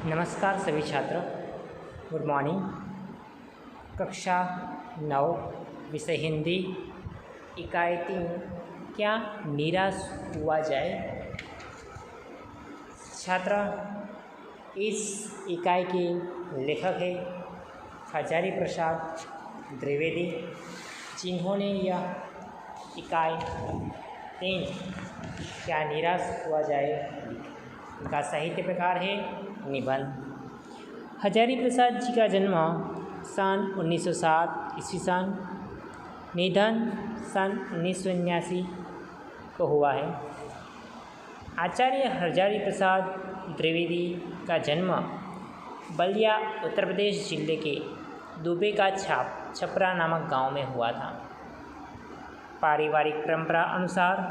नमस्कार सभी छात्र, गुड मॉर्निंग। कक्षा 9 विषय हिंदी, इकाई 3, क्या निराश हुआ जाए। छात्र, इस इकाई के लेखक हैं हजारी प्रसाद द्विवेदी, जिन्होंने यह इकाई 3 क्या निराश हुआ जाए इनका साहित्य प्रकार है निबंध। हजारी प्रसाद जी का जन्म सन 1907 ईस्वी सन, निधन सन 1979 को हुआ है। आचार्य हजारी प्रसाद द्विवेदी का जन्म बलिया उत्तर प्रदेश जिले के दुबे का छपरा नामक गांव में हुआ था। पारिवारिक परंपरा अनुसार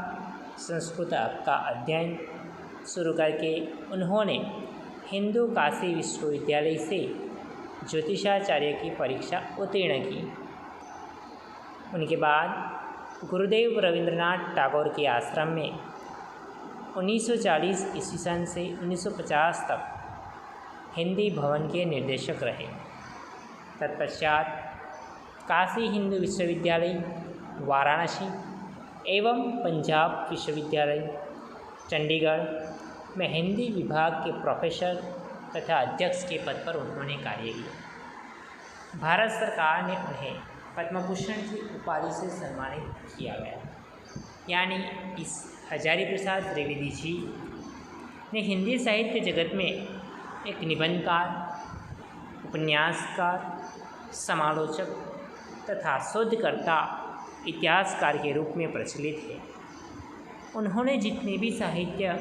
संस्कृत का अध्ययन शुरू करके उन्होंने हिंदू काशी विश्वविद्यालय से ज्योतिषाचार्य की परीक्षा उत्तीर्ण की। उनके बाद गुरुदेव रविंद्रनाथ टैगोर के आश्रम में 1940 ईस्वी सन से 1950 तक हिंदी भवन के निर्देशक रहे। तत्पश्चात काशी हिंदू विश्वविद्यालय वाराणसी एवं पंजाब विश्वविद्यालय चंडीगढ़ में हिंदी विभाग के प्रोफेसर तथा अध्यक्ष के पद पर उन्होंने कार्य किया। भारत सरकार ने उन्हें पद्म भूषण की उपाधि से सम्मानित किया गया। यानी इस हजारी प्रसाद द्विवेदी जी ने हिंदी साहित्य जगत में एक निबंधकार, उपन्यासकार, समालोचक तथा शोधकर्ता, इतिहासकार के रूप में प्रचलित है। उन्होंने जितने भी साहित्य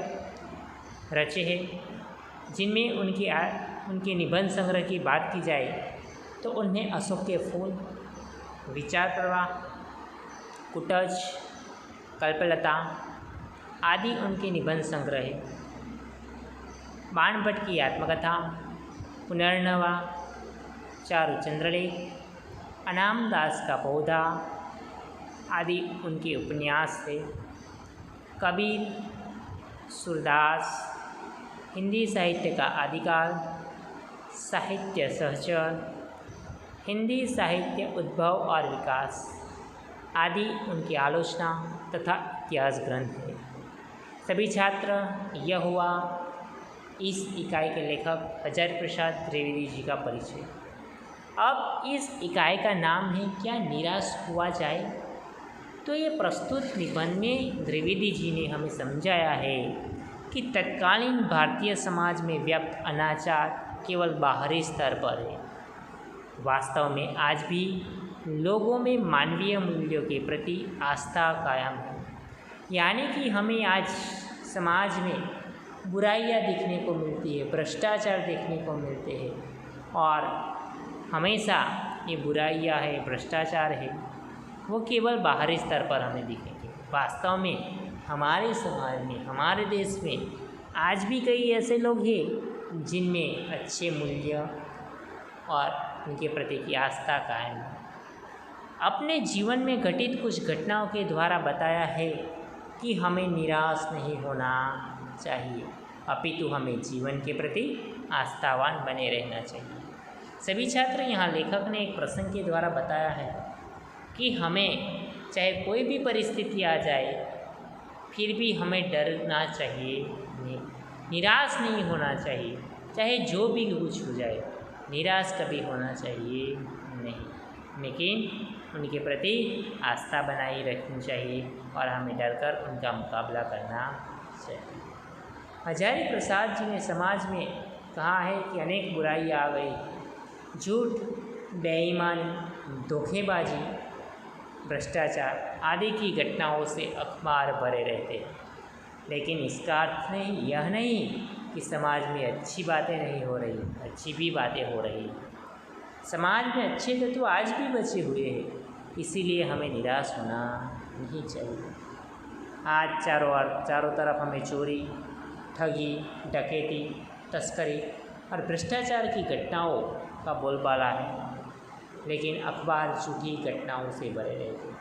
रचे हैं, जिनमें उनके निबंध संग्रह की बात की जाए तो उन्हें अशोक के फूल, विचार प्रवाह, कुटज, कल्पलता आदि उनके निबंध संग्रह है। बाणभट्ट की आत्मकथा, पुनर्नवा, चारु चंद्रलेख, अनाम दास का पौधा आदि उनके उपन्यास थे। कबीर, सूरदास, हिंदी साहित्य का आदिकाल, साहित्य सहचर, हिंदी साहित्य उद्भव और विकास आदि उनकी आलोचना तथा इतिहास ग्रंथ है। सभी छात्र, यह हुआ इस इकाई के लेखक हजारी प्रसाद द्विवेदी जी का परिचय। अब इस इकाई का नाम है क्या निराश हुआ जाए। तो ये प्रस्तुत निबंध में द्विवेदी जी ने हमें समझाया है कि तत्कालीन भारतीय समाज में व्यक्त अनाचार केवल बाहरी स्तर पर है। वास्तव में आज भी लोगों में मानवीय मूल्यों के प्रति आस्था कायम है। यानी कि हमें आज समाज में बुराइयां देखने को मिलती है, भ्रष्टाचार देखने को मिलते हैं और हमेशा ये बुराइयां है, भ्रष्टाचार है, वो केवल बाहरी स्तर पर हमें दिखेंगे। वास्तव में हमारे समाज में, हमारे देश में आज भी कई ऐसे लोग हैं जिनमें अच्छे मूल्य और उनके प्रति की आस्था कायम है। अपने जीवन में घटित कुछ घटनाओं के द्वारा बताया है कि हमें निराश नहीं होना चाहिए, अपितु हमें जीवन के प्रति आस्थावान बने रहना चाहिए। सभी छात्र, यहाँ लेखक ने एक प्रसंग के द्वारा बताया है कि हमें चाहे कोई भी परिस्थिति आ जाए फिर भी हमें डरना चाहिए नहीं, निराश नहीं होना चाहिए। चाहे जो भी कुछ हो जाए, निराश कभी होना चाहिए नहीं, लेकिन उनके प्रति आस्था बनाई रखनी चाहिए और हमें डरकर उनका मुकाबला करना चाहिए। हजारी प्रसाद जी ने समाज में कहा है कि अनेक बुराई आ गई, झूठ, बेईमानी, धोखेबाजी, भ्रष्टाचार आदि की घटनाओं से अखबार भरे रहते हैं। लेकिन इसका अर्थ यह नहीं कि समाज में अच्छी बातें नहीं हो रही, अच्छी भी बातें हो रही। समाज में अच्छे तत्व आज भी बचे हुए हैं, इसीलिए हमें निराश होना नहीं चाहिए। आज चारों तरफ हमें चोरी, ठगी, डकैती, तस्करी और भ्रष्टाचार की घटनाओं का बोलबाला है, लेकिन अखबार झूठी घटनाओं से भरे रहते।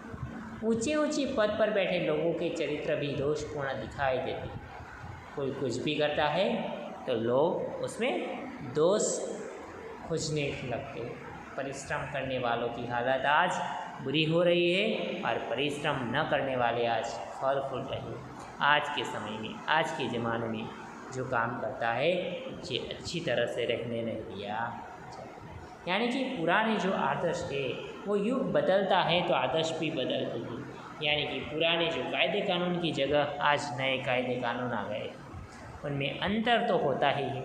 ऊंचे पद पर बैठे लोगों के चरित्र भी दोषपूर्ण दिखाई देते। कोई कुछ भी करता है तो लोग उसमें दोष खोजने लगते। परिश्रम करने वालों की हालत आज बुरी हो रही है और परिश्रम न करने वाले आज फल फूल रहे हैं। आज के समय में, आज के ज़माने में जो काम करता है उसे अच्छी तरह से रहने नहीं दिया। यानी कि पुराने जो आदर्श है वो युग बदलता है तो आदर्श भी बदलते हैं। यानी कि पुराने जो कायदे कानून की जगह आज नए कायदे कानून आ गए, उनमें अंतर तो होता ही है।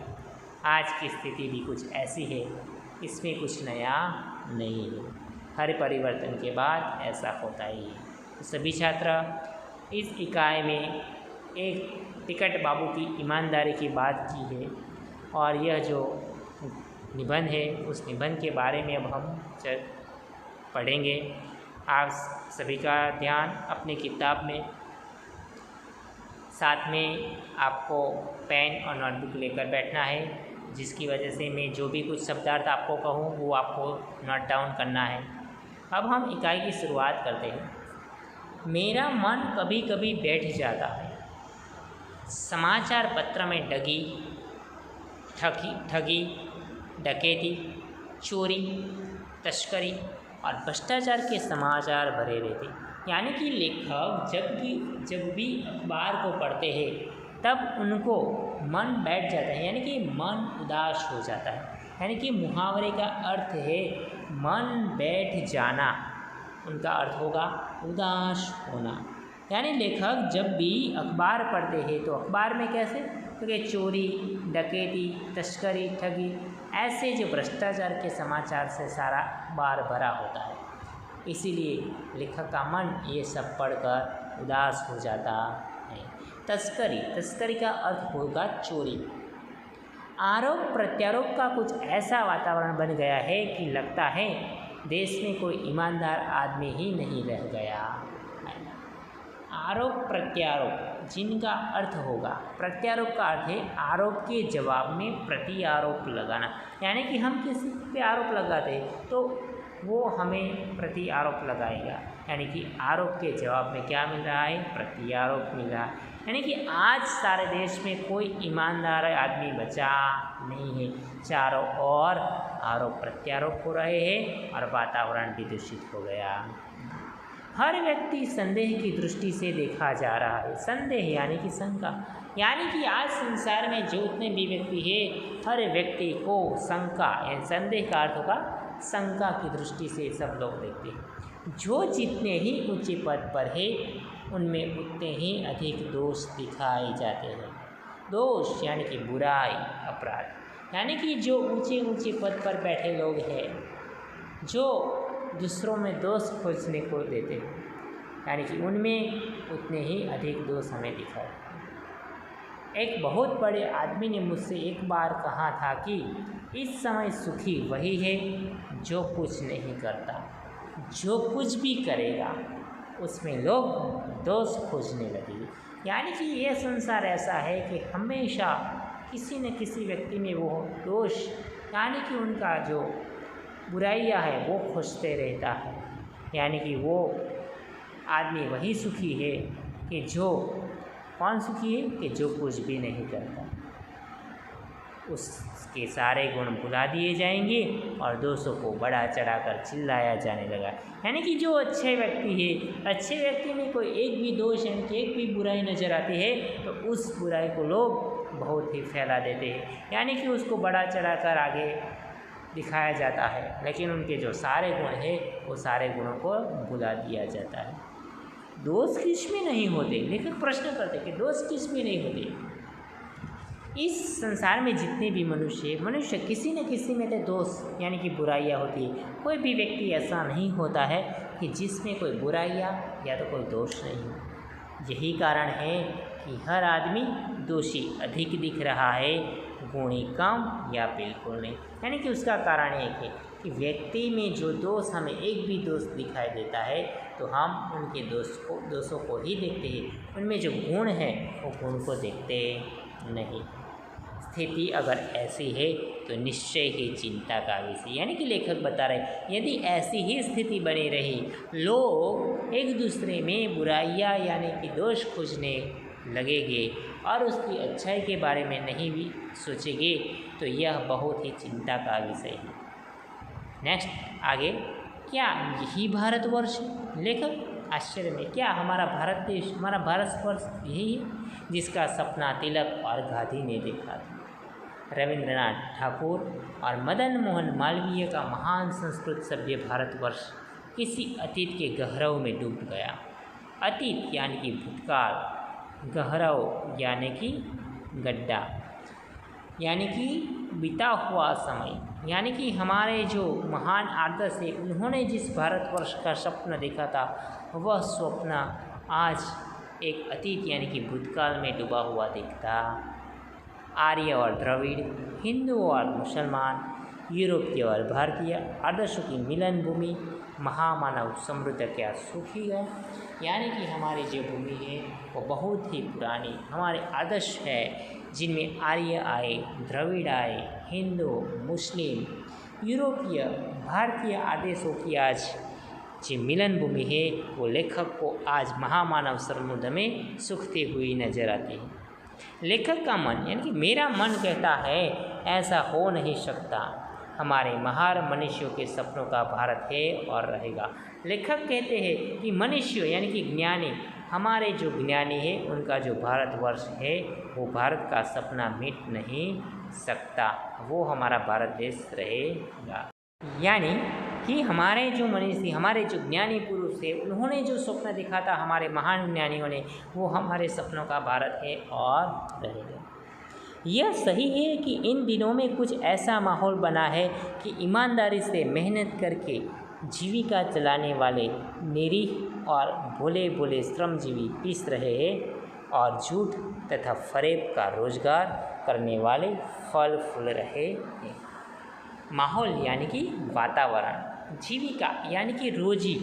आज की स्थिति भी कुछ ऐसी है, इसमें कुछ नया नहीं है। हर परिवर्तन के बाद ऐसा होता ही है। तो सभी छात्र इस इकाई में एक टिकट बाबू की ईमानदारी की बात की है और यह जो निबंध है उस निबंध के बारे में अब हम पढ़ेंगे। आप सभी का ध्यान अपनी किताब में, साथ में आपको पेन और नोटबुक लेकर बैठना है, जिसकी वजह से मैं जो भी कुछ शब्दार्थ आपको कहूँ वो आपको नोट डाउन करना है। अब हम इकाई की शुरुआत करते हैं। मेरा मन कभी कभी बैठ जाता है, समाचार पत्र में ठगी, डकैती, चोरी, तस्करी और भ्रष्टाचार के समाचार भरे रहते। यानी कि लेखक जब भी अखबार को पढ़ते हैं तब उनको मन बैठ जाता है, यानी कि मन उदास हो जाता है। यानी कि मुहावरे का अर्थ है मन बैठ जाना, उनका अर्थ होगा उदास होना। यानी लेखक जब भी अखबार पढ़ते हैं तो अखबार में कैसे, क्योंकि चोरी, डकैती, तस्करी, ठगी, ऐसे जो भ्रष्टाचार के समाचार से सारा अखबार भरा होता है, इसीलिए लेखक का मन ये सब पढ़कर उदास हो जाता है। तस्करी का अर्थ होगा चोरी। आरोप प्रत्यारोप का कुछ ऐसा वातावरण बन गया है कि लगता है देश में कोई ईमानदार आदमी ही नहीं रह गया। आरोप प्रत्यारोप जिनका अर्थ होगा, प्रत्यारोप का अर्थ है आरोप के जवाब में प्रति आरोप लगाना। यानी कि हम किसी पे आरोप लगाते हैं तो वो हमें प्रति आरोप लगाएगा। यानी कि आरोप के जवाब में क्या मिल रहा है, प्रति आरोप मिल रहा है। यानी कि आज सारे देश में कोई ईमानदार आदमी बचा नहीं है, चारों ओर आरोप प्रत्यारोप हो रहे हैं और वातावरण भी दूषित हो गया। हर व्यक्ति संदेह की दृष्टि से देखा जा रहा है। संदेह यानी कि शंका, यानी कि आज संसार में जो उतने भी व्यक्ति है, हर व्यक्ति को शंका यानी संदेह का अर्थ होगा शंका की दृष्टि से सब लोग देखते हैं। जो जितने ही ऊंचे पद पर है उनमें उतने ही अधिक दोष दिखाए जाते हैं। दोष यानी कि बुराई, अपराध, यानी कि जो ऊंचे ऊंचे पद पर बैठे लोग हैं, जो दूसरों में दोष खोजने को देते हैं, यानी कि उनमें उतने ही अधिक दोष हमें दिखाए। एक बहुत बड़े आदमी ने मुझसे एक बार कहा था कि इस समय सुखी वही है जो कुछ नहीं करता, जो कुछ भी करेगा उसमें लोग दोष खोजने लगे। यानी कि यह संसार ऐसा है कि हमेशा किसी न किसी व्यक्ति में वो दोष यानी कि उनका जो बुराइयां है वो खोजते रहता है। यानी कि वो आदमी वही सुखी है कि जो, कौन सुखी है कि जो कुछ भी नहीं करता, उसके सारे गुण भुला दिए जाएंगे और दोषों को बढ़ा चढ़ाकर चिल्लाया जाने लगा। यानी कि जो अच्छे व्यक्ति है, अच्छे व्यक्ति में कोई एक भी दोष यानी कि एक भी बुराई नज़र आती है तो उस बुराई को लोग बहुत ही फैला देते हैं, यानी कि उसको बढ़ा चढ़ाकर आगे दिखाया जाता है। लेकिन उनके जो सारे गुण हैं वो सारे गुणों को भुला दिया जाता है। दोष किस में नहीं होते, लेखक प्रश्न करते कि दोष किस में नहीं होते। इस संसार में जितने भी मनुष्य किसी न किसी में तो दोष यानी कि बुराइयाँ होती है। कोई भी व्यक्ति ऐसा नहीं होता है कि जिसमें कोई बुराइयाँ या तो कोई दोष नहीं हो। यही कारण है कि हर आदमी दोषी अधिक दिख रहा है, गुणी कम या बिल्कुल नहीं। यानी कि उसका कारण एक है कि व्यक्ति में जो दोष हमें एक भी दोष दिखाई देता है तो हम उनके दोषों को ही देखते हैं, उनमें जो गुण है वो गुण को देखते नहीं। स्थिति अगर ऐसी है तो निश्चय ही चिंता का विषय। यानी कि लेखक बता रहे यदि ऐसी ही स्थिति बनी रही, लोग एक दूसरे में बुराइयां यानी कि दोष खोजने लगेंगे और उसकी अच्छाई के बारे में नहीं भी सोचेंगे तो यह बहुत ही चिंता का विषय है। नेक्स्ट आगे, क्या यही भारतवर्ष? लेखक आश्चर्य में, क्या हमारा भारत देश, हमारा भारतवर्ष यही है जिसका सपना तिलक और गांधी ने देखा था? रविंद्रनाथ ठाकुर और मदन मोहन मालवीय का महान संस्कृत सभ्य भारतवर्ष किसी अतीत के गहराव में डूब गया। अतीत यानी कि भूतकाल, गहराव यानी कि गड्ढा, यानी कि बीता हुआ समय, यानी कि हमारे जो महान आदर्श है उन्होंने जिस भारतवर्ष का स्वप्न देखा था वह स्वप्न आज एक अतीत यानी कि भूतकाल में डूबा हुआ दिखता। आर्य और द्रविड़, हिंदू और मुसलमान, यूरोपीय और भारतीय आदर्शों की मिलन भूमि, महामानव समृद्ध क्या सूखी गया। यानी कि हमारी जो भूमि है वो बहुत ही पुरानी, हमारे आदर्श है जिनमें आर्य आए, द्रविड़ आए, हिंदू, मुस्लिम, यूरोपीय, भारतीय आदेशों की आज जो मिलन भूमि है वो लेखक को आज महामानव समुद्र में सूखती हुई नजर आती है। लेखक का मन यानी कि मेरा मन कहता है ऐसा हो नहीं सकता, हमारे महान मनुष्यों के सपनों का भारत है और रहेगा। लेखक कहते हैं कि मनुष्य यानी कि ज्ञानी, हमारे जो ज्ञानी है उनका जो भारतवर्ष है वो भारत का सपना मिट नहीं सकता, वो हमारा भारत देश रहेगा। यानी कि हमारे जो मनीषी, हमारे जो ज्ञानी पुरुष है उन्होंने जो स्वप्न देखा था हमारे महान ज्ञानियों ने, वो हमारे सपनों का भारत है और रहेगा। यह सही है कि इन दिनों में कुछ ऐसा माहौल बना है कि ईमानदारी से मेहनत करके जीविका चलाने वाले निरीह और भोले भोले श्रमजीवी पीस रहे हैं और झूठ तथा फरेब का रोजगार करने वाले फल फूल रहे हैं। माहौल यानी कि वातावरण, जीविका यानी कि रोजी,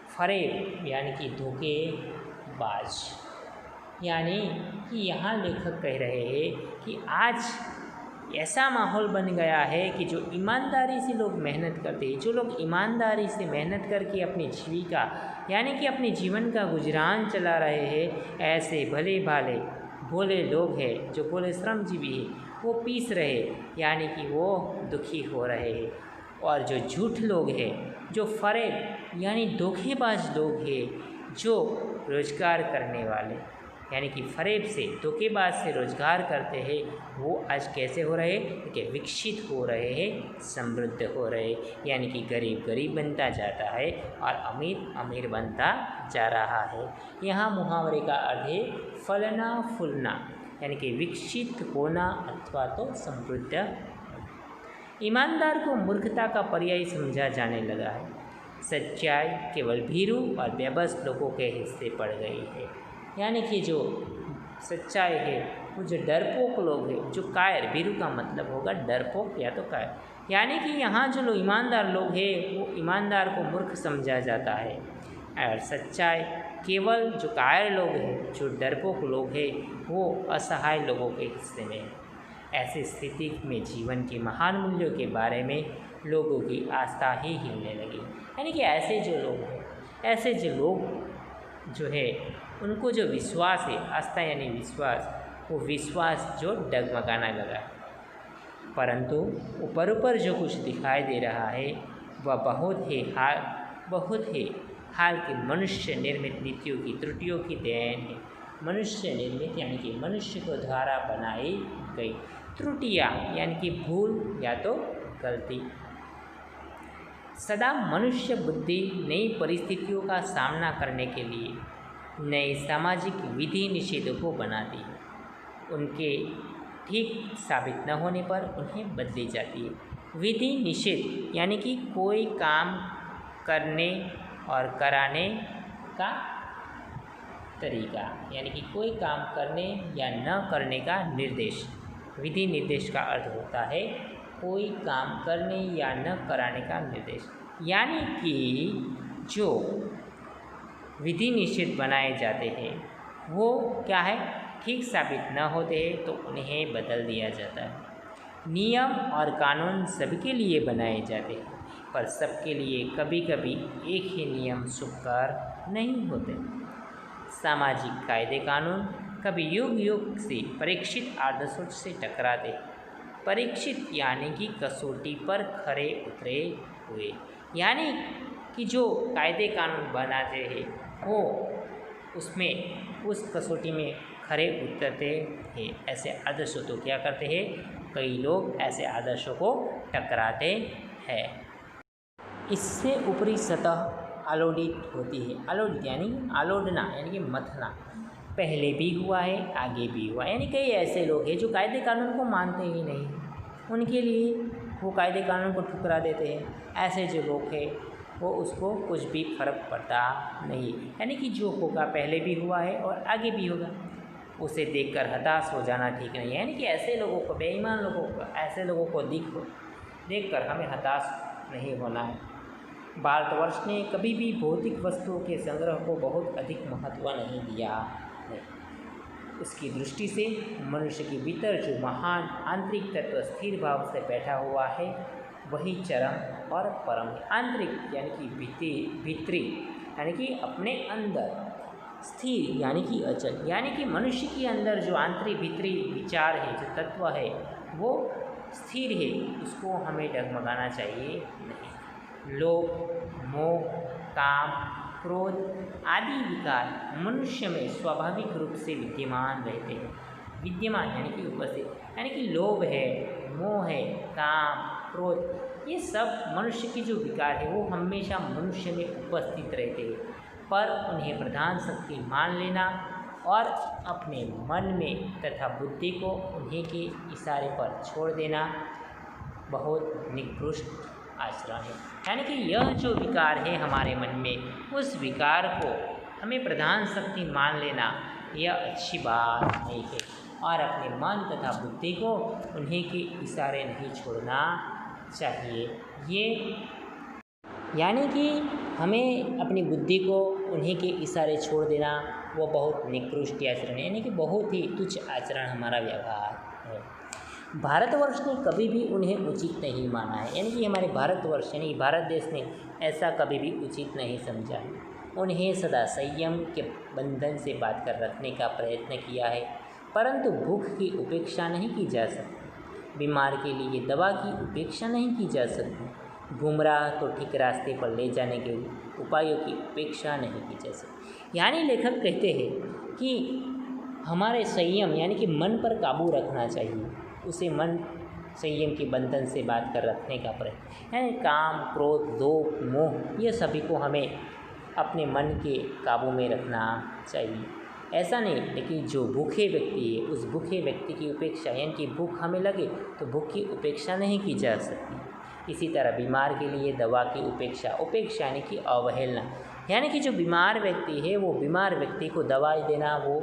फरेब यानी कि धोखेबाज। यानी कि यहाँ लेखक कह रहे हैं कि आज ऐसा माहौल बन गया है कि जो ईमानदारी से लोग मेहनत करते हैं, जो लोग ईमानदारी से मेहनत करके अपनी जीविका यानी कि अपने जीवन का गुजरान चला रहे हैं, ऐसे भले भाले भोले लोग हैं जो भोले श्रमजीवी हैं वो पीस रहे, यानी कि वो दुखी हो रहे हैं। और जो झूठ लोग हैं, जो फरेब यानी धोखेबाज लोग हैं, जो रोजगार करने वाले यानी कि फरेब से, धोखेबाज से रोजगार करते हैं, वो आज कैसे हो रहे हैं कि विकसित हो रहे हैं, समृद्ध हो रहे हैं। यानी कि गरीब गरीब बनता जाता है और अमीर अमीर बनता जा रहा है। यहाँ मुहावरे का अर्थ है फलना फूलना, यानी कि विकसित होना अथवा तो समृद्ध। ईमानदार को मूर्खता का पर्याय समझा जाने लगा है। सच्चाई केवल भीरू और बेबस लोगों के हिस्से पड़ गई है। यानी कि जो सच्चाई है वो जो डरपोक लोग हैं, जो कायर, भीरू का मतलब होगा डरपोक या तो कायर, यानी कि यहाँ जो लोग ईमानदार लोग हैं वो ईमानदार को मूर्ख समझा जाता है। और सच्चाई केवल जो कायर लोग हैं, जो डरपोक लोग हैं, वो असहाय लोगों के हिस्से में है। ऐसी स्थिति में जीवन के महान मूल्यों के बारे में लोगों की आस्था ही हिलने लगी। यानी कि ऐसे जो लोग हैं, ऐसे जो लोग जो है उनको जो विश्वास है, आस्था यानी विश्वास, वो विश्वास जो डगमगाना लगा। परंतु ऊपर ऊपर जो कुछ दिखाई दे रहा है वह बहुत ही हाल की मनुष्य निर्मित नीतियों की त्रुटियों की देन है। मनुष्य निर्मित यानी कि मनुष्य को द्वारा बनाई गई त्रुटियाँ यानी कि भूल या तो गलती। सदा मनुष्य बुद्धि नई परिस्थितियों का सामना करने के लिए नए सामाजिक विधि निषेधों को बनाती है। उनके ठीक साबित न होने पर उन्हें बदली जाती है। विधि निषेध यानी कि कोई काम करने और कराने का तरीका, यानी कि कोई काम करने या न करने का निर्देश। विधि निर्देश का अर्थ होता है कोई काम करने या न कराने का निर्देश। यानी कि जो विधि निषेध बनाए जाते हैं वो क्या है, ठीक साबित न होते हैं तो उन्हें बदल दिया जाता है। नियम और कानून सबके लिए बनाए जाते हैं, पर सबके लिए कभी कभी एक ही नियम शुभकर नहीं होते। सामाजिक कायदे कानून कभी युग युग से परीक्षित आदर्शों से टकराते, परीक्षित यानी कि कसौटी पर खरे उतरे हुए, यानी कि जो कायदे कानून बनाते हैं वो उसमें उस कसौटी में खरे उतरते हैं। ऐसे आदर्शों तो क्या करते हैं, कई लोग ऐसे आदर्शों को टकराते हैं। इससे ऊपरी सतह आलोड़ित होती है। आलोड़ित यानी आलोड़ना यानी कि मथना, पहले भी हुआ है आगे भी हुआ, यानी कई ऐसे लोग हैं जो कायदे कानून को मानते ही नहीं, उनके लिए वो कायदे कानून को ठुकरा देते हैं। ऐसे जो लोग हैं वो उसको कुछ भी फर्क पड़ता नहीं, यानी कि जो होगा पहले भी हुआ है और आगे भी होगा, उसे देखकर हताश हो जाना ठीक नहीं है। यानी कि ऐसे लोगों को, बेईमान लोगों को, ऐसे लोगों को देखकर हमें हताश नहीं होना है। भारतवर्ष ने कभी भी भौतिक वस्तुओं के संग्रह को बहुत अधिक महत्व नहीं दिया है। उसकी दृष्टि से मनुष्य के भीतर जो महान आंतरिक तत्व स्थिर भाव से बैठा हुआ है वही चरम और परम है। आंतरिक यानी कि भीतरी यानी कि अपने अंदर, स्थिर यानी कि अचल, यानी कि मनुष्य के अंदर जो आंतरिक भीतरी विचार है, जो तत्व है वो स्थिर है, उसको हमें डगमगाना चाहिए नहीं। लोभ, मोह, काम, क्रोध आदि विकार मनुष्य में स्वाभाविक रूप से विद्यमान रहते हैं। विद्यमान यानी कि उपस्थित, यानी कि लोभ है, मोह है, काम, क्रोध, ये सब मनुष्य की जो विकार है वो हमेशा मनुष्य में उपस्थित रहते हैं, पर उन्हें प्रधान शक्ति मान लेना और अपने मन में तथा बुद्धि को उन्हीं के इशारे पर छोड़ देना बहुत निकृष्ट आचरण है। यानी कि यह जो विकार है हमारे मन में, उस विकार को हमें प्रधान शक्ति मान लेना यह अच्छी बात नहीं है, और अपने मन तथा बुद्धि को उन्हीं के इशारे नहीं छोड़ना चाहिए। ये यानी कि हमें अपनी बुद्धि को उन्हीं के इशारे छोड़ देना वो बहुत निकृष्ट आचरण है, यानी कि बहुत ही तुच्छ आचरण हमारा व्यवहार है। भारतवर्ष ने कभी भी उन्हें उचित नहीं माना है, यानी कि हमारे भारतवर्ष यानी भारत देश ने ऐसा कभी भी उचित नहीं समझा है। उन्हें सदा संयम के बंधन से बात कर रखने का प्रयत्न किया है, परंतु भूख की उपेक्षा नहीं की जा सकती, बीमार के लिए दवा की उपेक्षा नहीं की जा सकती, गुमराह को ठीक रास्ते पर ले जाने के उपायों की उपेक्षा नहीं की जा सकती। यानी लेखक कहते हैं कि हमारे संयम यानी कि मन पर काबू रखना चाहिए, उसे मन संयम के बंधन से बात कर रखने का प्रयत्न, यानी काम, क्रोध, लोभ, मोह ये सभी को हमें अपने मन के काबू में रखना चाहिए। ऐसा नहीं, लेकिन जो भूखे व्यक्ति है उस भूखे व्यक्ति की उपेक्षा, यानी कि भूख हमें लगे तो भूख की उपेक्षा नहीं की जा सकती। इसी तरह बीमार के लिए दवा की उपेक्षा यानी कि अवहेलना, यानी कि जो बीमार व्यक्ति है वो बीमार व्यक्ति को दवाई देना वो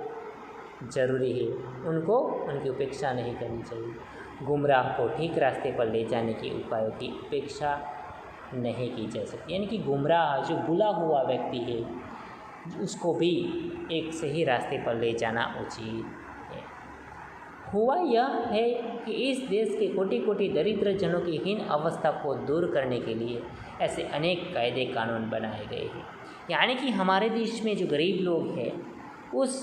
ज़रूरी है, उनको उनकी उपेक्षा नहीं करनी चाहिए। गुमराह को ठीक रास्ते पर ले जाने के उपायों की उपेक्षा नहीं की जा सकती, यानी कि गुमराह जो बुला हुआ व्यक्ति है उसको भी एक सही रास्ते पर ले जाना उचित है। हुआ यह है कि इस देश के कोटि कोटि दरिद्र जनों की हीन अवस्था को दूर करने के लिए ऐसे अनेक कायदे कानून बनाए गए हैं। यानी कि हमारे देश में जो गरीब लोग हैं उस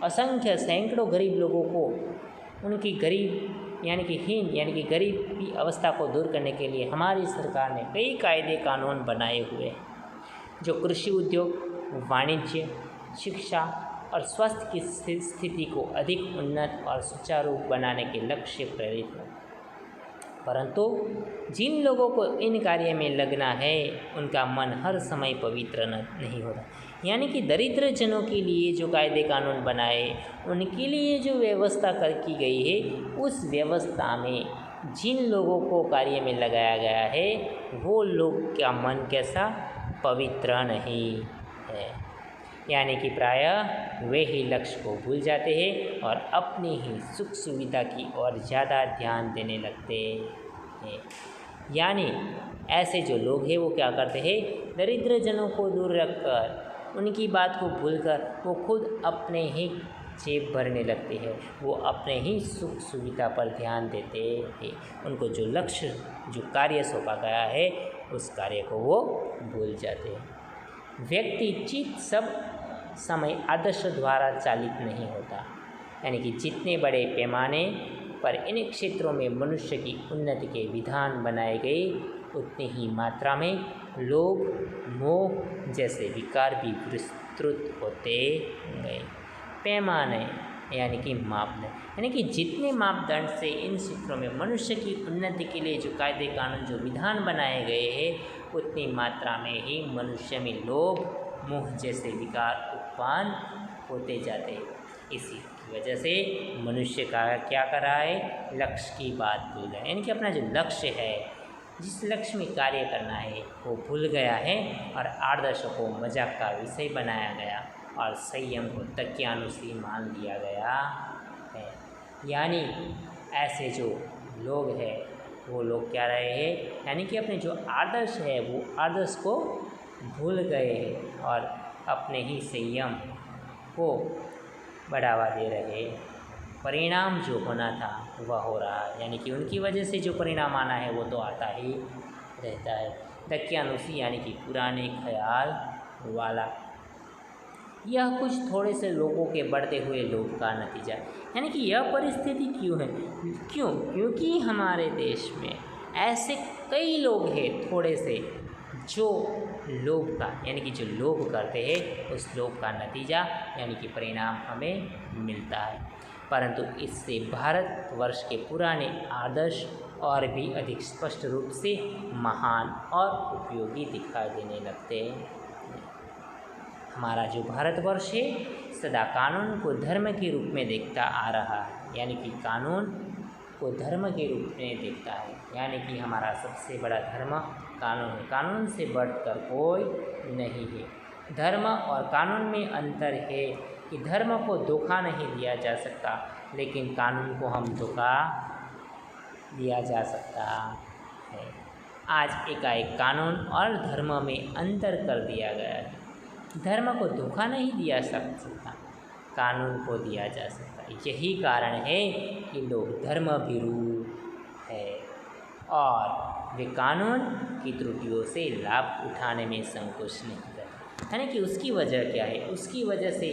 असंख्य सैकड़ों गरीब लोगों को उनकी गरीब यानी कि हीन यानी कि गरीब की अवस्था को दूर करने के लिए हमारी सरकार ने कई कायदे कानून बनाए हुए हैं, जो कृषि उद्योग, वाणिज्य, शिक्षा और स्वास्थ्य की स्थिति को अधिक उन्नत और सुचारू बनाने के लक्ष्य प्रेरित है। परंतु जिन लोगों को इन कार्य में लगना है उनका मन हर समय पवित्र नहीं होता। यानी कि दरिद्र जनों के लिए जो कायदे कानून बनाए, उनके लिए जो व्यवस्था की गई है, उस व्यवस्था में जिन लोगों को कार्य में लगाया गया है वो लोग का मन कैसा पवित्र नहीं है। यानी कि प्रायः वे ही लक्ष्य को भूल जाते हैं और अपनी ही सुख सुविधा की ओर ज़्यादा ध्यान देने लगते हैं। यानी ऐसे जो लोग हैं वो क्या करते हैं, दरिद्र जनों को दूर रखकर उनकी बात को भूलकर वो खुद अपने ही जेब भरने लगते हैं, वो अपने ही सुख सुविधा पर ध्यान देते हैं। उनको जो लक्ष्य जो कार्य सौंपा गया है उस कार्य को वो भूल जाते हैं। व्यक्ति चित्त सब समय आदर्श द्वारा चालित नहीं होता, यानी कि जितने बड़े पैमाने पर इन क्षेत्रों में मनुष्य की उन्नति के विधान बनाए गए, उतनी ही मात्रा में लोभ, मोह जैसे विकार भी विस्तृत होते गए। पैमाने यानी कि मापदंड, यानी कि जितने मापदंड से इन क्षेत्रों में मनुष्य की उन्नति के लिए जो कायदे कानून, जो विधान बनाए गए हैं, उतनी मात्रा में ही मनुष्य में लोभ, मोह जैसे विकार उत्पन्न होते जाते हैं। इसी की वजह से मनुष्य का क्या कर रहा है, लक्ष्य की बात भूल गया, यानी कि अपना जो लक्ष्य है, जिस लक्ष्य में कार्य करना है वो भूल गया है और आदर्शों को मजाक का विषय बनाया गया और संयम को तकियानुसी मान लिया गया है। यानी ऐसे जो लोग हैं वो लोग क्या रहे हैं, यानी कि अपने जो आदर्श है वो आदर्श को भूल गए हैं और अपने ही संयम को बढ़ावा दे रहे। परिणाम जो होना था वह हो रहा है, यानी कि उनकी वजह से जो परिणाम आना है वो तो आता ही रहता है। तकियानुसी यानी कि पुराने ख्याल वाला, यह कुछ थोड़े से लोगों के बढ़ते हुए लोभ का नतीजा है। यानी कि यह परिस्थिति क्यों है, क्योंकि हमारे देश में ऐसे कई लोग हैं थोड़े से जो लोभ का, यानी कि जो लोभ करते हैं उस लोभ का नतीजा यानी कि परिणाम हमें मिलता है। परंतु इससे भारतवर्ष के पुराने आदर्श और भी अधिक स्पष्ट रूप से महान और उपयोगी दिखाई देने लगते हैं। हमारा जो भारतवर्ष है सदा कानून को धर्म के रूप में देखता आ रहा है, यानी कि कानून को धर्म के रूप में देखता है, यानी कि हमारा सबसे बड़ा धर्म कानून है। कानून से बढ़कर कोई नहीं है। धर्म और कानून में अंतर है कि धर्म को धोखा नहीं दिया जा सकता, लेकिन कानून को हम धोखा दिया जा सकता है। आज एकाएक कानून और धर्म में अंतर कर दिया गया है। धर्म को धोखा नहीं दिया सकता, कानून को दिया जा सकता है। यही कारण है कि लोग धर्म भीरू है और वे कानून की त्रुटियों से लाभ उठाने में संकोच नहीं करते। यानी कि उसकी वजह क्या है, उसकी वजह से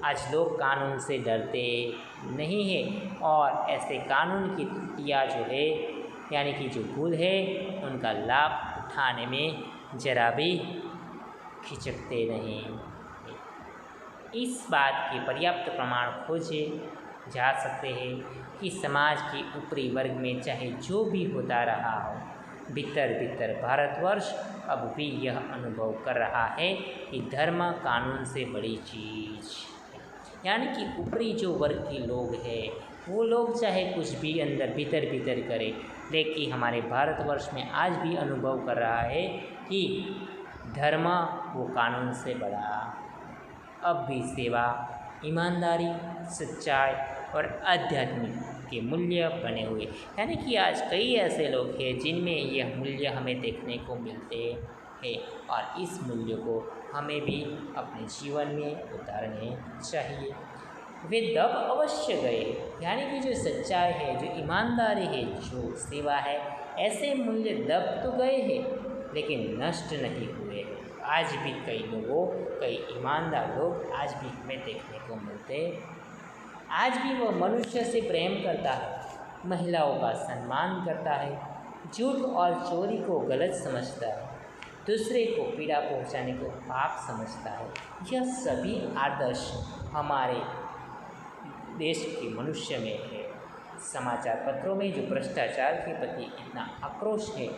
आज लोग कानून से डरते नहीं हैं और ऐसे कानून की त्रुटियाँ जो है, यानी कि जो भूल है, उनका लाभ उठाने में जरा भी खिचकते नहीं। इस बात के पर्याप्त प्रमाण खोजे जा सकते हैं कि समाज के ऊपरी वर्ग में चाहे जो भी होता रहा हो, भीतर भीतर भारतवर्ष अब भी यह अनुभव कर रहा है कि धर्म कानून से बड़ी चीज़ है। यानी कि ऊपरी जो वर्ग के लोग हैं वो लोग चाहे कुछ भी अंदर भीतर भीतर करें, लेकिन हमारे भारतवर्ष में आज भी अनुभव कर रहा है कि धर्म वो कानून से बड़ा। अब भी सेवा, ईमानदारी, सच्चाई और आध्यात्मिक के मूल्य बने हुए, यानी कि आज कई ऐसे लोग हैं जिनमें यह मूल्य हमें देखने को मिलते हैं और इस मूल्य को हमें भी अपने जीवन में उतारने चाहिए। वे दब अवश्य गए, यानी कि जो सच्चाई है, जो ईमानदारी है, जो सेवा है, ऐसे मूल्य दब तो गए हैं लेकिन नष्ट नहीं हुए। आज भी कई ईमानदार लोग आज भी हमें देखने को मिलते। आज भी वह मनुष्य से प्रेम करता है, महिलाओं का सम्मान करता है, झूठ और चोरी को गलत समझता है, दूसरे को पीड़ा पहुंचाने को पाप समझता है। यह सभी आदर्श हमारे देश के मनुष्य में है। समाचार पत्रों में जो भ्रष्टाचार के प्रति इतना आक्रोश है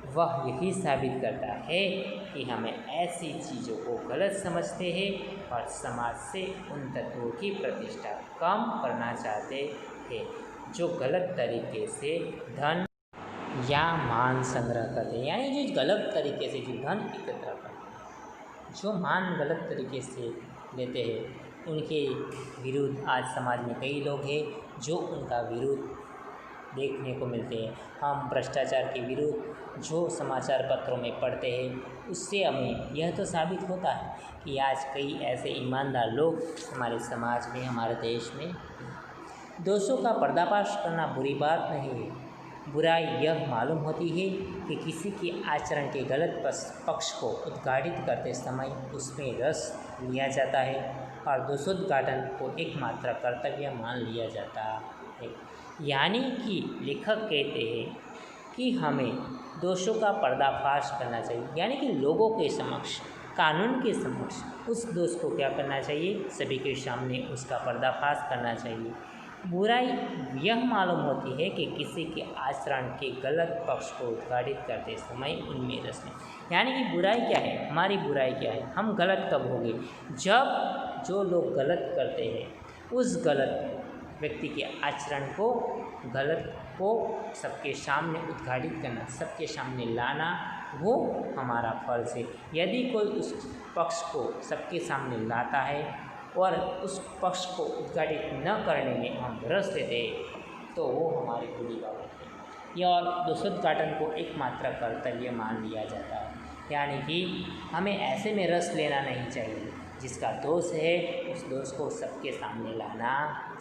वह यही साबित करता है कि हमें ऐसी चीज़ों को गलत समझते हैं और समाज से उन तत्वों की प्रतिष्ठा कम करना चाहते हैं जो गलत तरीके से धन या मान संग्रह करते हैं, यानी जो गलत तरीके से जो धन एकत्र करते हैं, जो मान गलत तरीके से लेते हैं, उनके विरुद्ध आज समाज में कई लोग हैं जो उनका विरोध देखने को मिलते हैं। हम भ्रष्टाचार के विरुद्ध जो समाचार पत्रों में पढ़ते हैं उससे हमें यह तो साबित होता है कि आज कई ऐसे ईमानदार लोग हमारे समाज में, हमारे देश में। दोषों का पर्दाफाश करना बुरी बात नहीं है। बुराई यह मालूम होती है कि किसी के आचरण के गलत पक्ष को उद्घाटित करते समय उसमें रस लिया जाता है और दोषोद्घाटन को एकमात्र कर्तव्य मान लिया जाता है। यानी कि लेखक कहते हैं कि हमें दोषों का पर्दाफाश करना चाहिए, यानी कि लोगों के समक्ष, कानून के समक्ष उस दोष को क्या करना चाहिए, सभी के सामने उसका पर्दाफाश करना चाहिए। बुराई यह मालूम होती है कि किसी के आचरण के गलत पक्ष को उद्घाटित करते समय उनमें रस लें। यानी कि बुराई क्या है, हमारी बुराई क्या है, हम गलत कब होंगे, जब जो लोग गलत करते हैं उस गलत व्यक्ति के आचरण को, गलत को सबके सामने उद्घाटित करना, सबके सामने लाना, वो हमारा फर्ज है। यदि कोई उस पक्ष को सबके सामने लाता है और उस पक्ष को उद्घाटित न करने में हम रस लेते हैं तो वो हमारी बुरी बात है। और दोषोद्घाटन को एकमात्र कर्तव्य मान लिया जाता है, यानी कि हमें ऐसे में रस लेना नहीं चाहिए, जिसका दोष है उस दोष को सबके सामने लाना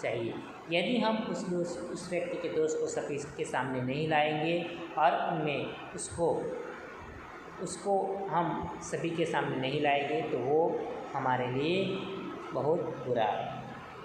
चाहिए। यदि हम उस व्यक्ति के दोष को सबके सामने नहीं लाएंगे और उनमें उसको हम सभी के सामने नहीं लाएंगे तो वो हमारे लिए बहुत बुरा है।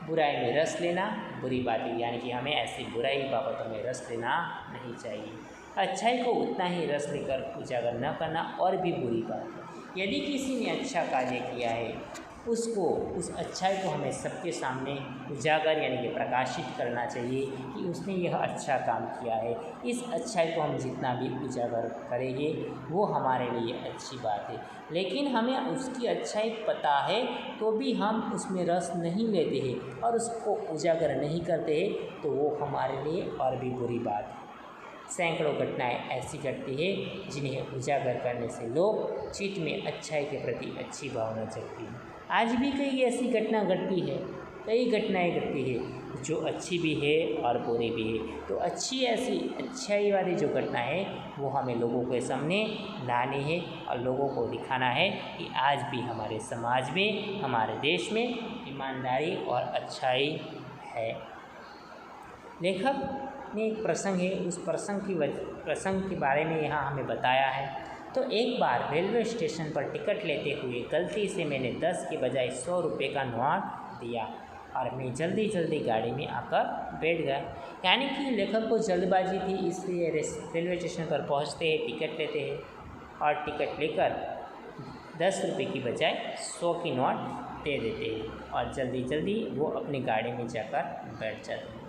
बुराई में रस लेना बुरी बात है, यानी कि हमें ऐसी बुराई बाबतों में रस लेना नहीं चाहिए। अच्छाई को उतना ही रस लेकर उजागर न करना और भी बुरी बात है। यदि किसी ने अच्छा कार्य किया है उसको, उस अच्छाई को हमें सबके सामने उजागर यानी कि प्रकाशित करना चाहिए कि उसने यह अच्छा काम किया है। इस अच्छाई को हम जितना भी उजागर करेंगे वो हमारे लिए अच्छी बात है। लेकिन हमें उसकी अच्छाई पता है तो भी हम उसमें रस नहीं लेते हैं और उसको उजागर नहीं करते हैं तो वो हमारे लिए और भी बुरी बात है। सैकड़ों घटनाएं ऐसी घटती है जिन्हें उजागर करने से लोग चित्त में अच्छाई के प्रति अच्छी भावना जगती है। आज भी कई ऐसी घटना घटती है, कई घटनाएं घटती है जो अच्छी भी है और बुरी भी है। तो अच्छाई वाली जो घटना है वो हमें लोगों के सामने लानी है और लोगों को दिखाना है कि आज भी हमारे समाज में, हमारे देश में ईमानदारी और अच्छाई है। लेखक ने एक प्रसंग है, उस प्रसंग के बारे में यहाँ हमें बताया है। तो एक बार रेलवे स्टेशन पर टिकट लेते हुए गलती से मैंने 10 के बजाय 100 रुपये का नोट दिया और मैं जल्दी जल्दी गाड़ी में आकर बैठ गया। यानी कि लेखक को जल्दबाजी थी, इसलिए रेलवे स्टेशन पर पहुंचते हैं, टिकट लेते हैं और टिकट लेकर 10 रुपये की बजाय 100 की नोट दे देते हैं और जल्दी जल्दी वो अपनी गाड़ी में जाकर बैठ जाते हैं।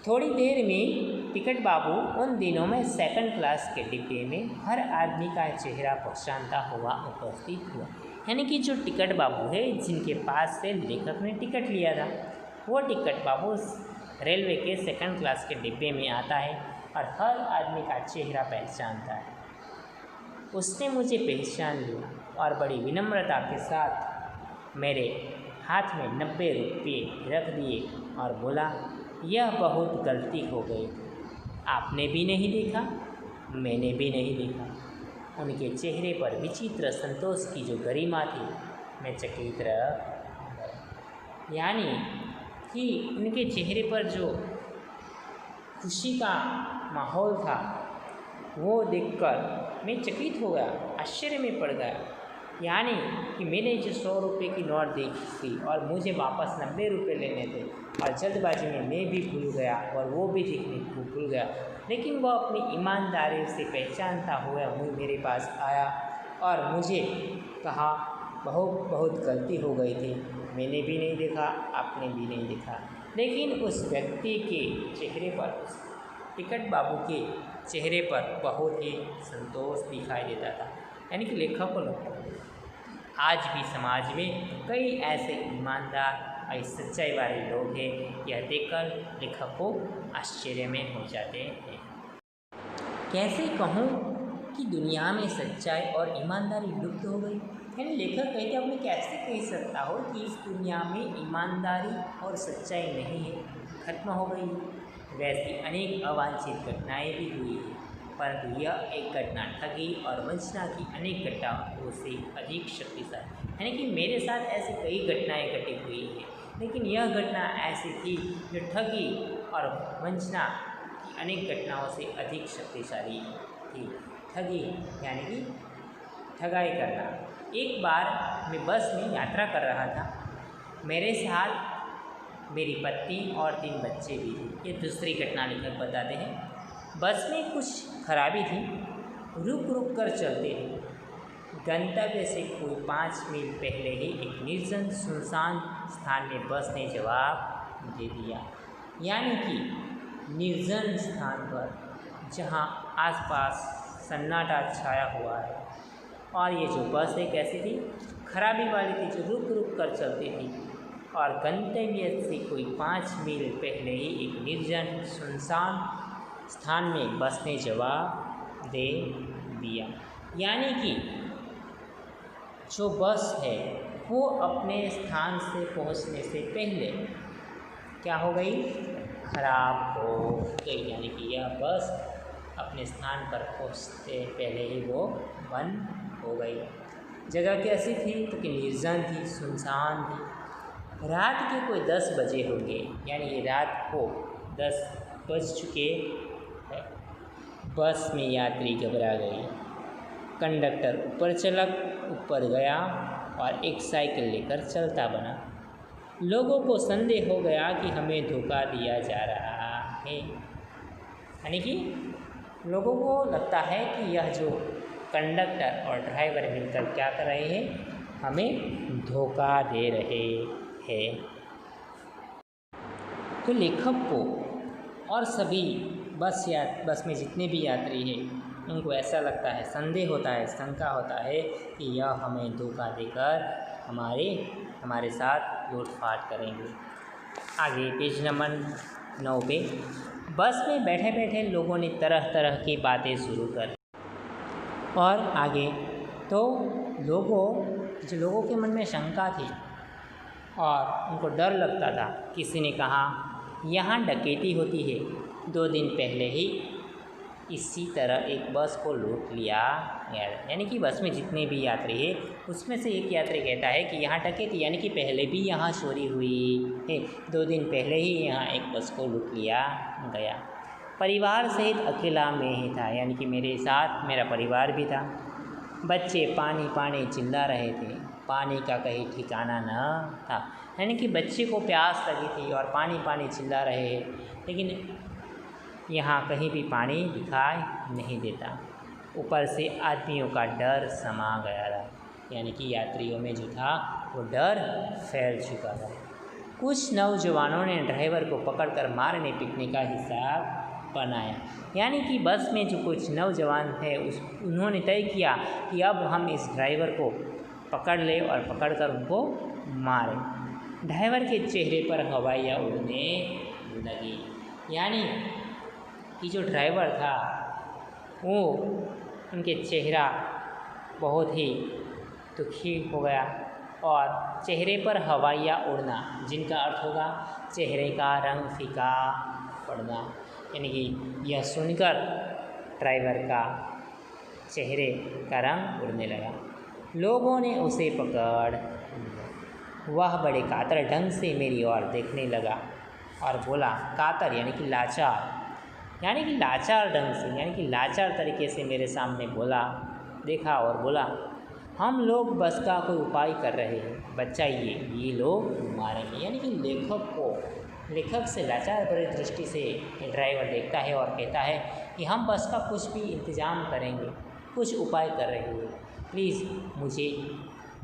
थोड़ी देर में टिकट बाबू उन दिनों में सेकंड क्लास के डिब्बे में हर आदमी का चेहरा पहचानता हुआ उपस्थित हुआ। यानी कि जो टिकट बाबू है जिनके पास से लेखक ने टिकट लिया था, वो टिकट बाबू रेलवे के सेकंड क्लास के डिब्बे में आता है और हर आदमी का चेहरा पहचानता है। उसने मुझे पहचान लिया और बड़ी विनम्रता के साथ मेरे हाथ में 90 रुपये रख दिए और बोला, यह बहुत गलती हो गई, आपने भी नहीं देखा, मैंने भी नहीं देखा। उनके चेहरे पर विचित्र संतोष की जो गरिमा थी, मैं चकित रह। यानी कि उनके चेहरे पर जो खुशी का माहौल था वो देखकर मैं चकित हो गया, आश्चर्य में पड़ गया। यानी कि मैंने जो 100 रुपये की नोट देखी थी और मुझे वापस 90 रुपये लेने थे और जल्दबाजी में मैं भी भूल गया और वो भी देखने को भूल गया, लेकिन वह अपनी ईमानदारी से पहचानता हुआ मेरे पास आया और मुझे कहा, बहुत गलती हो गई थी, मैंने भी नहीं देखा, आपने भी नहीं देखा। लेकिन उस व्यक्ति के चेहरे पर, उस टिकट बाबू के चेहरे पर बहुत ही संतोष दिखाई देता था। यानी कि लेखक को लगता है आज भी समाज में कई ऐसे ईमानदार और सच्चाई वाले लोग हैं। यह देखकर लेखक को आश्चर्य में हो जाते हैं। कैसे कहूँ कि दुनिया में सच्चाई और ईमानदारी लुप्त हो गई। यानी लेखक कहते हैं, मैं कैसे कह सकता हो कि इस दुनिया में ईमानदारी और सच्चाई नहीं है, खत्म हो गई। वैसी अनेक अवांछित घटनाएँ भी हुई हैं, परंतु यह एक घटना ठगी और वंचना की अनेक घटनाओं से अधिक शक्तिशाली। यानी कि मेरे साथ ऐसी कई घटनाएं घटी हुई हैं, लेकिन यह घटना ऐसी थी जो ठगी और वंचना की अनेक घटनाओं से अधिक शक्तिशाली थी। ठगी यानी कि ठगाई करना, एक बार मैं बस में यात्रा कर रहा था। मेरे साथ मेरी पत्नी और 3 बच्चे भी थे। ये दूसरी घटना लेखक बताते हैं। बस में कुछ खराबी थी, रुक रुक कर चलते थे। गंतव्य से कोई 5 मील पहले ही एक निर्जन सुनसान स्थान में बस ने जवाब दे दिया। यानी कि निर्जन स्थान पर जहाँ आसपास सन्नाटा छाया हुआ है। और ये जो बस है कैसी थी? खराबी वाली थी, जो रुक रुक कर चलती थी। और गंतव्य से कोई 5 मील पहले ही एक निर्जन सुनसान स्थान में बस ने जवाब दे दिया। यानी कि जो बस है वो अपने स्थान से पहुंचने से पहले क्या हो गई? खराब हो गई। यानी कि यह बस अपने स्थान पर पहुंचते पहले ही वो बंद हो गई। जगह कैसी थी? तो कि निर्जन थी, सुनसान थी। रात के कोई 10 बजे होंगे, यानी ये रात को 10 बज चुके हैं। बस में यात्री घबरा गई। कंडक्टर ऊपर गया और एक साइकिल लेकर चलता बना। लोगों को संदेह हो गया कि हमें धोखा दिया जा रहा है। यानी कि लोगों को लगता है कि यह जो कंडक्टर और ड्राइवर मिलकर क्या कर रहे हैं? हमें धोखा दे रहे हैं। तो लेखक को और सभी बस में जितने भी यात्री हैं उनको ऐसा लगता है, संदेह होता है, शंका होता है कि यह हमें धोखा देकर हमारे साथ लूटपाट करेंगे। आगे पेज नंबर 9 पे बस में बैठे बैठे लोगों ने तरह तरह की बातें शुरू कर। और आगे तो लोगों के मन में शंका थी और उनको डर लगता था। किसी ने कहा यहाँ डकैती होती है। 2 दिन पहले ही इसी तरह एक बस को लूट लिया गया। यानी कि बस में जितने भी यात्री हैं उसमें से एक यात्री कहता है कि यहाँ डकैती, यानी कि पहले भी यहाँ चोरी हुई है। 2 दिन पहले ही यहाँ एक बस को लूट लिया गया। परिवार सहित अकेला मैं ही था, यानी कि मेरे साथ मेरा परिवार भी था। बच्चे पानी पानी चिल्ला रहे थे। पानी का कहीं ठिकाना न था, यानी कि बच्चे को प्यास लगी थी और पानी पानी चिल्ला रहे हैं, लेकिन यहाँ कहीं भी पानी दिखाई नहीं देता। ऊपर से आदमियों का डर समा गया था, यानी कि यात्रियों में जो था वो डर फैल चुका था। कुछ नौजवानों ने ड्राइवर को पकड़कर मारने पीटने का हिसाब बनाया। यानी कि बस में जो कुछ नौजवान थे उन्होंने तय किया कि अब हम इस ड्राइवर को पकड़ ले और पकड़कर उनको मारें। ड्राइवर के चेहरे पर हवाइयाँ उड़ने लगी। यानी कि जो ड्राइवर था वो उनके चेहरा बहुत ही दुखी हो गया और चेहरे पर हवाइयाँ उड़ना, जिनका अर्थ होगा चेहरे का रंग फीका पड़ना। यानी कि यह सुनकर ड्राइवर का चेहरे का रंग उड़ने लगा। लोगों ने उसे पकड़, वह बड़े कातर ढंग से मेरी ओर देखने लगा और बोला, कातर यानी कि लाचार, यानी कि लाचार ढंग से, यानी कि लाचार तरीके से मेरे सामने देखा और बोला, हम लोग बस का कोई उपाय कर रहे हैं, बचाइए, ये लोग मारेंगे। यानी कि लेखक से लाचार भरी दृष्टि से ड्राइवर देखता है और कहता है कि हम बस का कुछ भी इंतज़ाम करेंगे, कुछ उपाय कर रहे हैं, प्लीज़ मुझे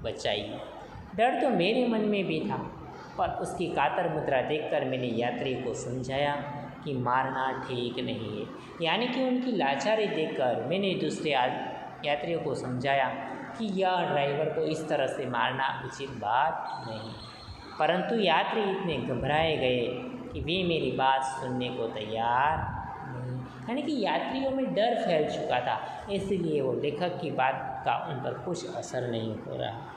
बचाइए। डर तो मेरे मन में भी था, पर उसकी कातर मुद्रा देखकर मैंने यात्री को समझाया कि मारना ठीक नहीं है। यानी कि उनकी लाचारी देखकर मैंने दूसरे यात्रियों को समझाया कि यह ड्राइवर को इस तरह से मारना उचित बात नहीं। परंतु यात्री इतने घबराए गए कि वे मेरी बात सुनने को तैयार नहीं। यानी कि यात्रियों में डर फैल चुका था, इसलिए वो लेखक की बात का उन पर कुछ असर नहीं हो रहा।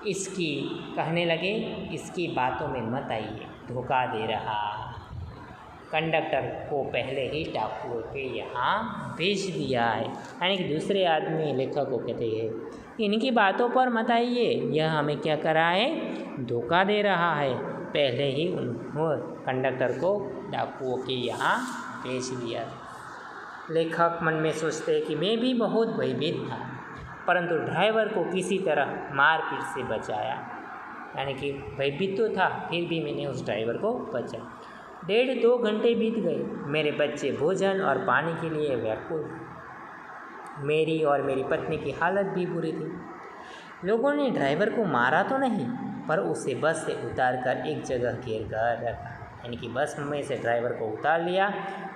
इसकी कहने लगे, इसकी बातों में मत आइए, धोखा दे रहा। कंडक्टर को पहले ही डाकुओं के यहाँ भेज दिया है। यानी कि दूसरे आदमी लेखक को कहते हैं, इनकी बातों पर मत आइए, यह हमें क्या कर रहा है, धोखा दे रहा है। पहले ही उन्होंने कंडक्टर को डाकुओं के यहाँ भेज दिया। लेखक मन में सोचते कि मैं भी बहुत भयभीत था। परंतु ड्राइवर को किसी तरह मारपीट से बचाया। यानी कि भयभीत तो था, फिर भी मैंने उस ड्राइवर को बचाया। 1.5-2 घंटे बीत गए। मेरे बच्चे भोजन और पानी के लिए व्याकुल। मेरी और मेरी पत्नी की हालत भी बुरी थी। लोगों ने ड्राइवर को मारा तो नहीं, पर उसे बस से उतार कर एक जगह घेर कर रखा। यानी कि बस में से ड्राइवर को उतार लिया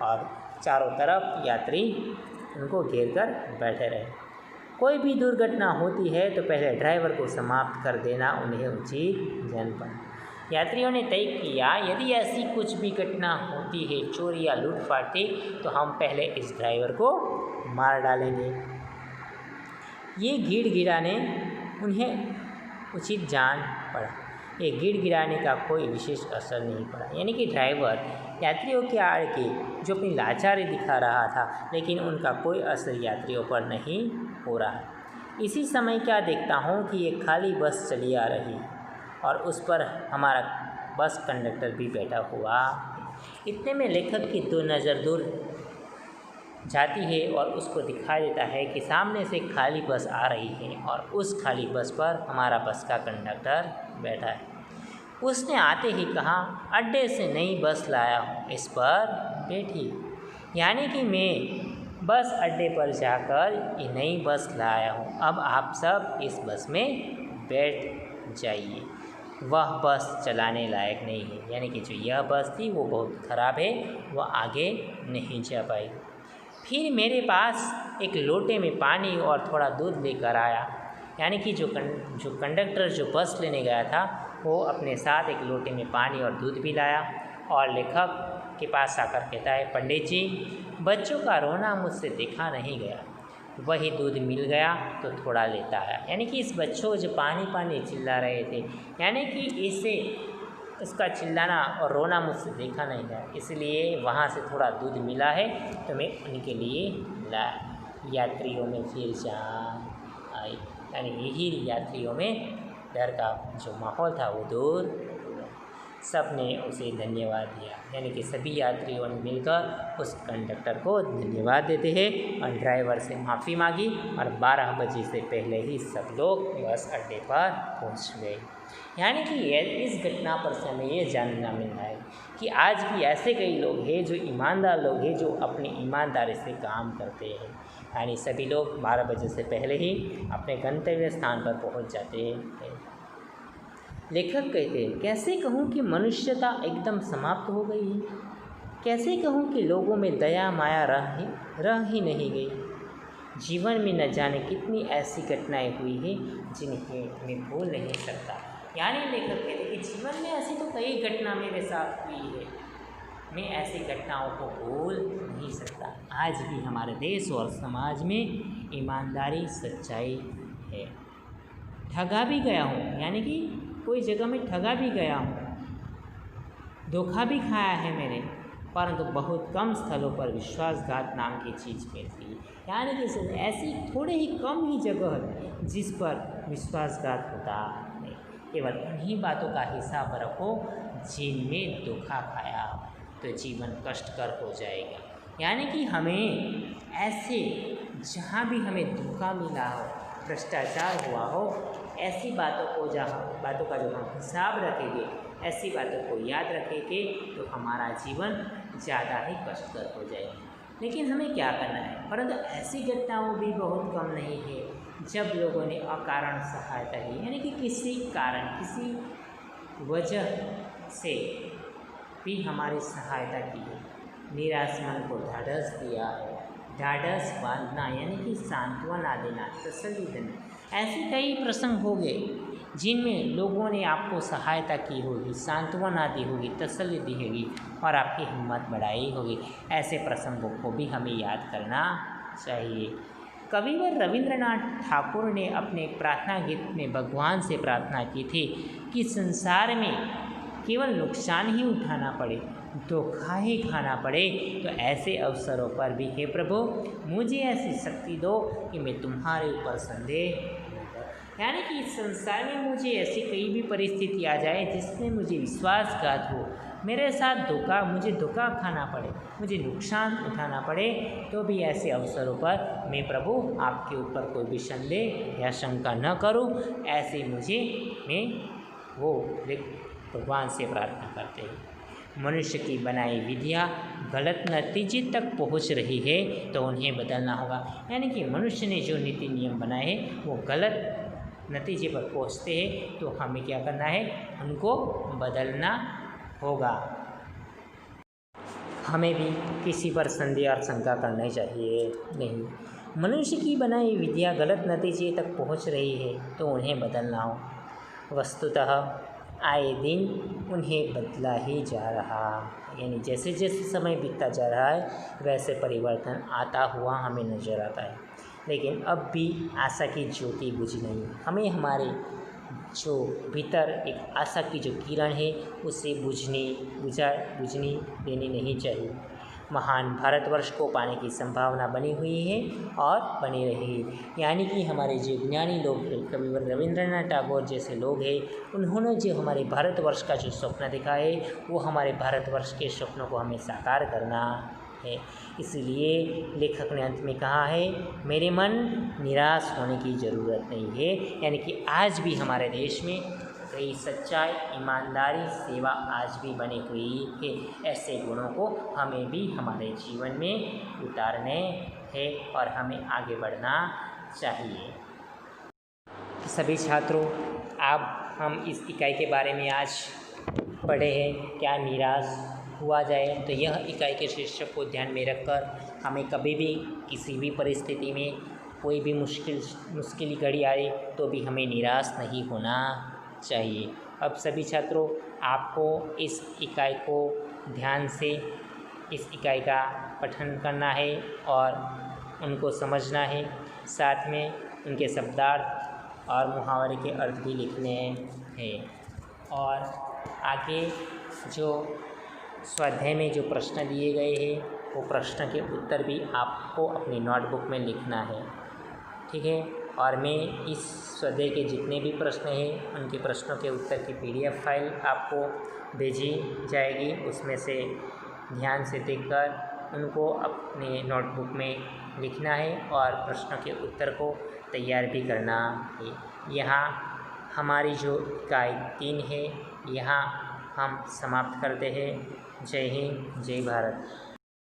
और चारों तरफ यात्री उनको घेर कर बैठे रहे। कोई भी दुर्घटना होती है तो पहले ड्राइवर को समाप्त कर देना उन्हें उचित जान पड़ा। यात्रियों ने तय किया, यदि ऐसी कुछ भी घटना होती है, चोरी या लूटपाट की, तो हम पहले इस ड्राइवर को मार डालेंगे। ये गिड़गिड़ाने उन्हें उचित जान पड़ा। ये गिड़गिड़ाने का कोई विशेष असर नहीं पड़ा। यानी कि ड्राइवर यात्रियों के आड़ के जो अपनी लाचारी दिखा रहा था, लेकिन उनका कोई असर यात्रियों पर नहीं हो रहा। इसी समय क्या देखता हूँ कि एक खाली बस चली आ रही और उस पर हमारा बस कंडक्टर भी बैठा हुआ। इतने में लेखक की दो नज़र दूर जाती है और उसको दिखाई देता है कि सामने से खाली बस आ रही है और उस खाली बस पर हमारा बस का कंडक्टर बैठा है। उसने आते ही कहा, अड्डे से नई बस लाया हूँ, इस पर बैठी। यानी कि मैं बस अड्डे पर जाकर ये नई बस लाया हूँ, अब आप सब इस बस में बैठ जाइए। वह बस चलाने लायक नहीं है। यानी कि जो यह बस थी वो बहुत ख़राब है, वह आगे नहीं जा पाई। फिर मेरे पास एक लोटे में पानी और थोड़ा दूध लेकर आया। यानी कि जो कंडक्टर जो बस लेने गया था वो अपने साथ एक लोटे में पानी और दूध भी लाया और लेखक के पास आकर कहता है, पंडित जी, बच्चों का रोना मुझसे देखा नहीं गया, वही दूध मिल गया तो थोड़ा लेता है। यानी कि इस बच्चों को जो पानी पानी चिल्ला रहे थे, यानी कि इसे उसका चिल्लाना और रोना मुझसे देखा नहीं गया, इसलिए वहाँ से थोड़ा दूध मिला है तो मैं उनके लिए लाया। यात्रियों में फिर जान आई। यानी यही यात्रियों में डर का जो माहौल था वो दूर हो गया। सब ने उसे धन्यवाद दिया। यानी कि सभी यात्रियों ने मिलकर उस कंडक्टर को धन्यवाद देते हैं और ड्राइवर से माफ़ी मांगी और 12 बजे से पहले ही सब लोग बस अड्डे पर पहुंच गए। यानी कि इस घटना पर से हमें ये जानना मिल रहा है कि आज भी ऐसे कई लोग हैं जो ईमानदार लोग हैं, जो अपनी ईमानदारी से काम करते हैं। यानी सभी लोग 12 बजे से पहले ही अपने गंतव्य स्थान पर पहुंच जाते हैं। लेखक कहते हैं, कैसे कहूँ कि मनुष्यता एकदम समाप्त हो गई है, कैसे कहूँ कि लोगों में दया माया रह ही नहीं गई। जीवन में न जाने कितनी ऐसी घटनाएं हुई हैं जिन्हें मैं भूल नहीं सकता। यानी लेखक कहते हैं कि जीवन में ऐसी तो कई घटना मेरे साथ हुई है, मैं ऐसी घटनाओं को भूल नहीं सकता। आज भी हमारे देश और समाज में ईमानदारी सच्चाई है। ठगा भी गया हूँ, यानी कि कोई जगह में ठगा भी गया हूँ, धोखा भी खाया है मैंने, परंतु बहुत कम स्थलों पर विश्वासघात नाम की चीज़ मिलती है। यानी कि ऐसी थोड़े ही कम ही जगह है जिस पर विश्वासघात होता है। केवल उन्हीं बातों का हिसाब रखो जिनमें धोखा खाया तो जीवन कष्टकर हो जाएगा। यानी कि हमें ऐसे जहाँ भी हमें धोखा मिला हो, भ्रष्टाचार हुआ हो, ऐसी बातों का जो हम हिसाब रखेंगे, ऐसी बातों को याद रखेंगे तो हमारा जीवन ज़्यादा ही कष्टकर हो जाएगा। लेकिन हमें क्या करना है, परंतु ऐसी घटनाओं भी बहुत कम नहीं है जब लोगों ने अकारण सहायता की, यानी कि किसी कारण किसी वजह से भी हमारी सहायता की है। निराश मन को ढाढ़स दिया है, ढाढ़स बांधना यानी कि सांत्वना देना, तसल्ली देना। ऐसे कई प्रसंग हो गए जिनमें लोगों ने आपको सहायता की होगी, सांत्वना दी होगी, तसल्ली दी होगी और आपकी हिम्मत बढ़ाई होगी। ऐसे प्रसंगों को भी हमें याद करना चाहिए। कविवर रविंद्रनाथ ठाकुर ने अपने प्रार्थना गीत में भगवान से प्रार्थना की थी कि संसार में केवल नुकसान ही उठाना पड़े, धोखा ही खाना पड़े, तो ऐसे अवसरों पर भी हे प्रभु मुझे ऐसी शक्ति दो कि मैं तुम्हारे ऊपर संदेह न करूं। यानी कि इस संसार में मुझे ऐसी कोई भी परिस्थिति आ जाए जिसमें मुझे विश्वासघात हो, मेरे साथ मुझे धोखा खाना पड़े, मुझे नुकसान उठाना पड़े, तो भी ऐसे अवसरों पर मैं प्रभु आपके ऊपर कोई भी संदेह या शंका न करूं, ऐसे मैं वो भगवान से प्रार्थना करते हैं। मनुष्य की बनाई विधियाँ गलत नतीजे तक पहुंच रही है तो उन्हें बदलना होगा। यानी कि मनुष्य ने जो नीति नियम बनाए हैं वो गलत नतीजे पर पहुंचते हैं, तो हमें क्या करना है, उनको बदलना होगा। हमें भी किसी पर संदेह और शंका करनी चाहिए नहीं। मनुष्य की बनाई विधियाँ गलत नतीजे तक पहुंच रही है तो उन्हें बदलना हो। वस्तुतः आए दिन उन्हें बदला ही जा रहा, यानी जैसे जैसे समय बीतता जा रहा है वैसे परिवर्तन आता हुआ हमें नज़र आता है। लेकिन अब भी आशा की ज्योति बुझी नहीं। हमें हमारे जो भीतर एक आशा की जो किरण है उसे बुझनी देनी नहीं चाहिए। महान भारतवर्ष को पाने की संभावना बनी हुई है और बनी रहेगी। यानी कि हमारे जो ज्ञानी लोग कविवर रविंद्रनाथ टैगोर जैसे लोग हैं, उन्होंने जो हमारे भारतवर्ष का जो स्वप्न देखा है वो हमारे भारतवर्ष के स्वप्नों को हमें साकार करना है। इसीलिए लेखक ने अंत में कहा है, मेरे मन निराश होने की ज़रूरत नहीं है। यानी कि आज भी हमारे देश में कई सच्चाई, ईमानदारी, सेवा आज भी बनी हुई है। ऐसे गुणों को हमें भी हमारे जीवन में उतारने हैं और हमें आगे बढ़ना चाहिए। सभी छात्रों, अब हम इस इकाई के बारे में आज पढ़े हैं, क्या निराश हुआ जाए। तो यह इकाई के शीर्षक को ध्यान में रखकर हमें कभी भी किसी भी परिस्थिति में कोई भी मुश्किल घड़ी आए तो भी हमें निराश नहीं होना चाहिए। अब सभी छात्रों, आपको इस इकाई को ध्यान से इस इकाई का पठन करना है और उनको समझना है। साथ में उनके शब्दार्थ और मुहावरे के अर्थ भी लिखने हैं। और आगे जो स्वाध्याय में जो प्रश्न दिए गए हैं वो प्रश्न के उत्तर भी आपको अपनी नोटबुक में लिखना है, ठीक है। और मैं इस स्वाध्याय के जितने भी प्रश्न हैं उनके प्रश्नों के उत्तर की PDF फाइल आपको भेजी जाएगी। उसमें से ध्यान से देखकर उनको अपने नोटबुक में लिखना है और प्रश्नों के उत्तर को तैयार भी करना है। यहाँ हमारी जो इकाई 3 है यहाँ हम समाप्त करते हैं। जय हिंद, जय भारत।